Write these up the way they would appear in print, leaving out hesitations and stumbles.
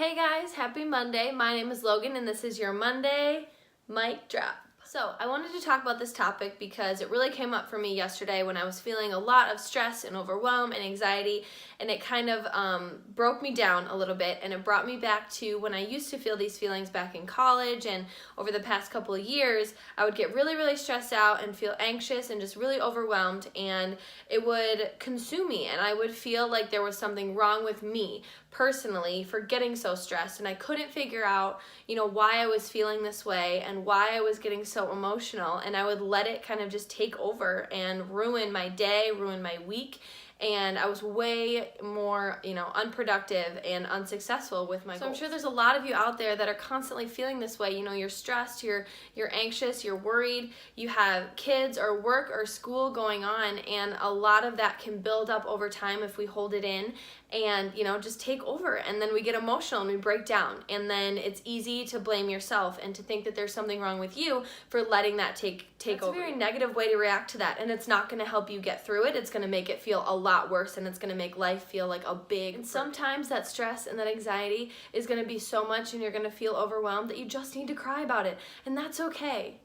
Hey guys, happy Monday. My name is Logan and this is your Monday Mic Drop. So I wanted to talk about this topic because it really came up for me yesterday when I was feeling a lot of stress and overwhelm and anxiety, and it kind of broke me down a little bit, and it brought me back to when I used to feel these feelings back in college, and over the past couple of years I would get really stressed out and feel anxious and just really overwhelmed, and it would consume me, and I would feel like there was something wrong with me personally for getting so stressed, and I couldn't figure out why I was feeling this way and why I was getting so emotional, and I would let it kind of just take over and ruin my day, ruin my week, and I was way more, unproductive and unsuccessful with my goals. So I'm sure there's a lot of you out there that are constantly feeling this way. You're stressed, you're anxious, you're worried, you have kids or work or school going on, and a lot of that can build up over time if we hold it in and just take over, and then we get emotional and we break down, and then it's easy to blame yourself and to think that there's something wrong with you for letting that take over. It's a very negative way to react to that, and it's not going to help you get through it. It's going to make it feel a lot worse, and it's going to make life feel like a big and sometimes that stress and that anxiety is going to be so much and you're going to feel overwhelmed that you just need to cry about it, and that's okay.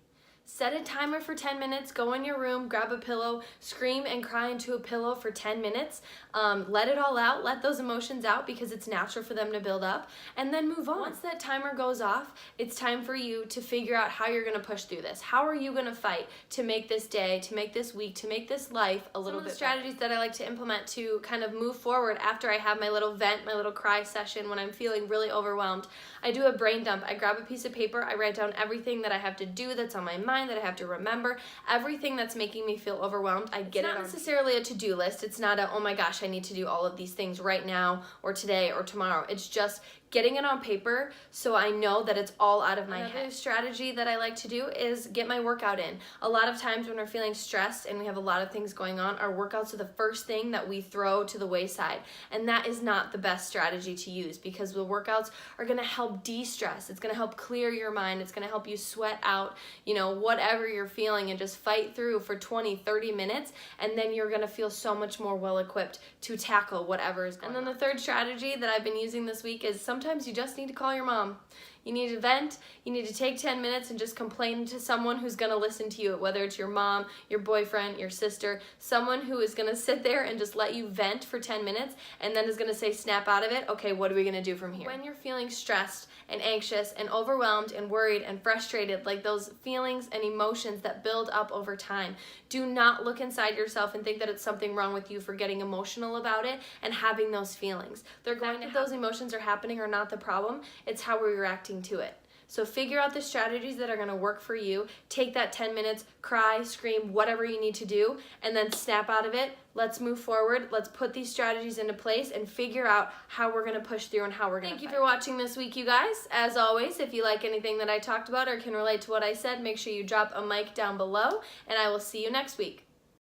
Set a timer for 10 minutes, go in your room, grab a pillow, scream and cry into a pillow for 10 minutes. Let it all out, let those emotions out because it's natural for them to build up, and then move on. Once that timer goes off, it's time for you to figure out how you're going to push through this. How are you going to fight to make this day, to make this week, to make this life a little bit better? Some of the strategies that I like to implement to kind of move forward after I have my little vent, my little cry session when I'm feeling really overwhelmed, I do a brain dump. I grab a piece of paper, I write down everything that I have to do that's on my mind, that I have to remember, everything that's making me feel overwhelmed. I get it. It's not necessarily a to-do list. It's not a, oh my gosh, I need to do all of these things right now or today or tomorrow. It's just getting it on paper so I know that it's all out of my head. Another strategy that I like to do is get my workout in. A lot of times when we're feeling stressed and we have a lot of things going on, our workouts are the first thing that we throw to the wayside, and that is not the best strategy to use because the workouts are going to help de-stress. It's going to help clear your mind. It's going to help you sweat out, whatever you're feeling, and just fight through for 20-30 minutes, and then you're going to feel so much more well-equipped to tackle whatever is going on. And then the third strategy that I've been using this week is sometimes you just need to call your mom. You need to vent, you need to take 10 minutes and just complain to someone who's gonna listen to you, whether it's your mom, your boyfriend, your sister, someone who is gonna sit there and just let you vent for 10 minutes and then is gonna say, snap out of it, okay, what are we gonna do from here? When you're feeling stressed and anxious and overwhelmed and worried and frustrated, like those feelings and emotions that build up over time, do not look inside yourself and think that it's something wrong with you for getting emotional about it and having those feelings. They're going to those emotions are happening are not the problem, it's how we're reacting to it. So figure out the strategies that are going to work for you. Take that 10 minutes, cry, scream, whatever you need to do, and then snap out of it. Let's move forward. Let's put these strategies into place and figure out how we're going to push through and how we're going to Thank you for watching this week, you guys. As always, if you like anything that I talked about or can relate to what I said, make sure you drop a mic down below, and I will see you next week.